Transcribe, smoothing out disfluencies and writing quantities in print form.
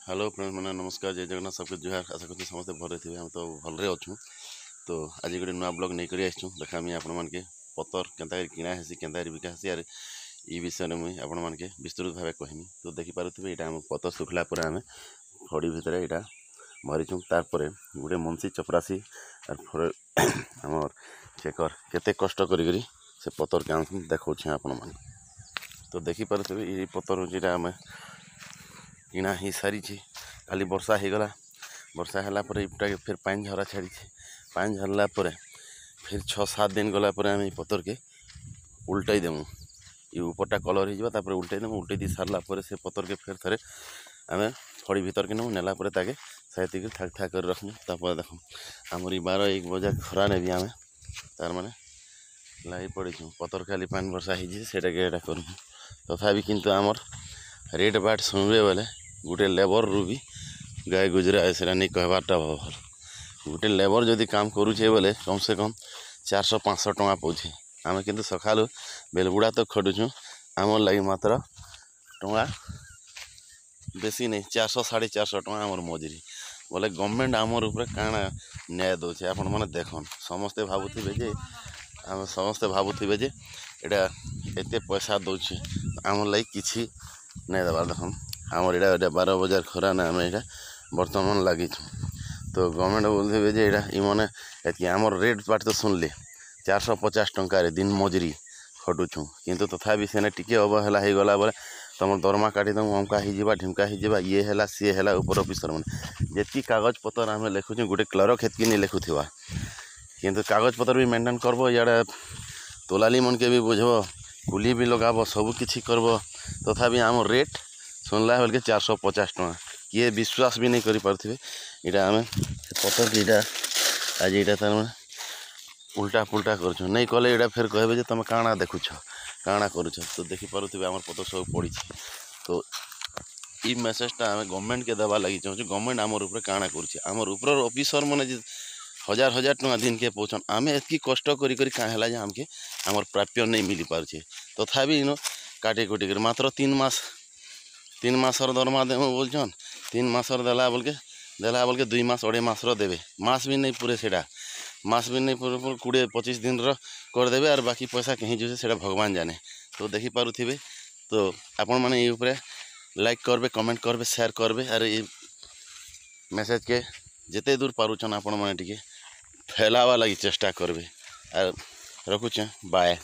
Hello friend मैंने नमस्कार जय जगन्नाथ सबके जुहार आशा करते समस्ते भले थे हम तो भलरे अच्छू। तो आज गोटे नुआ ब्लॉग नहीं कर देखामी आपण मानके पतर केन्ता किणा हेसी केन्ता बिका हेसी आर ई विषय में मुझे आपण मानके विस्तृत भाव कहमी। तो देखिपे यहाँ आम पतर सुखला आम फड़ी भितर यहाँ भरीचु तार गोटे मुंशी चपरासी आर आमर चेकर केते कष्ट करी से पतर के आम देखा आपण मान। तो देखिपे ये पतर जेटा आम किणा ही सारी खाली वर्षा हो गला। वर्षा है फिर पानी झरा छाड़ी पानी झरला फिर 6-7 दिन गला आम पतर के उल्टाई देमु। ये ऊपरटा कलर हो उल्टाई देमु। उल्टाई दी सारा से पतर के फिर थे आम फड़ी भीतर के नमु नेला ताके साइती थाक थाक कर रखमु। तापर देख आमरी 12-1 बजे खरा ने भी आम तार माने लगी पड़ीछू पतर खाली पानी वर्षा होटा करमु। तथापि किंतु आमर रेट बाट शुणवे बेले गोटे लेबर रू भी गाय गुजरा है सेटा नहीं कहबारटा भल। गोटे लेबर जदि काम करुचे बोले कम से कम 400-500 टଙ୍କା पाचे। आम किंतु सका बेलबुड़ा तो खटुचु आमर लगी मात्र टଙ୍କା बेसी नहीं 400-450 टଙ୍କା आमर मजूरी बोले गवर्नमेंट आमर ऊपर काଣା न्याय दौचे आपण मैंने देखन समस्ते भावुवे जे आम समस्ते भावुवे जे एटा एते पैसा दौचे आमर लगी किसी नहीं दबार देखन आमर यहाँ 12 बजार खरा ना आम यहाँ बर्तमान लगी। तो गवर्नमेंट बोलते जे इमने आमर रेट बाट तो सुनले 450 टଙ୍କା दिन मजूरी खटुछू किंतु तथापि सेने टिके अवहेला हो गला बोले तुम दरमा काटी दम अमका हो ढिमका हो ये है सी है ऊपर ऑफिसर मैंने जी कागज पतर आम लिखुँ गोटे क्लर्क हेतकी नहीं लिखुवा किंतु कागज पतर भी मेंटेन करब इे तोलाली मन के भी बुझब कुली भी लगाब सबकि करब। तथापि आम रेट सुनला बेल के 450 टଙ୍କା किए विश्वास भी नहीं करि पारथिबे। इटा आम पतर के आज यहाँ तार उल्टा पुल्टा कर नहीं कले यहाँ फिर कहे जे तुम काଣା देखुछ काଣା करुछ। तो देखिपे आम पतर सब पड़ी। तो ये मेसेजटा आम गवर्नमेंट के देवा लगी चाहूँ गवर्नमेंट आमर ऊपर काଣା करुचे आमर ऊपर ऑफिसर मैंने 1000-1000 टଙ୍କା दिन के पहुँचन आम एतकी कष्ट करी है आमके आमर प्राप्य नहीं मिली पारे। तथापि इन काटे कुटी कर मात्र 3 मासर दरमा देव बोलछन 3 मासर देला बोल के 2 मास 2.5 मासर देवे मास भी नहीं पूरे सेटा मास भी नहीं पूरे 20-25 दिन करदेवे और बाकी पैसा कहीं जो से भगवान जाने। तो देखिपे तो आपण मैंने ये ऊपर लाइक करबे कमेंट करबे शेयर करबे और ये मेसेज के जिते दूर पारुछन आपण मैंने टिके फैलावा लगी चेष्टा करबे। रखुचे बाय।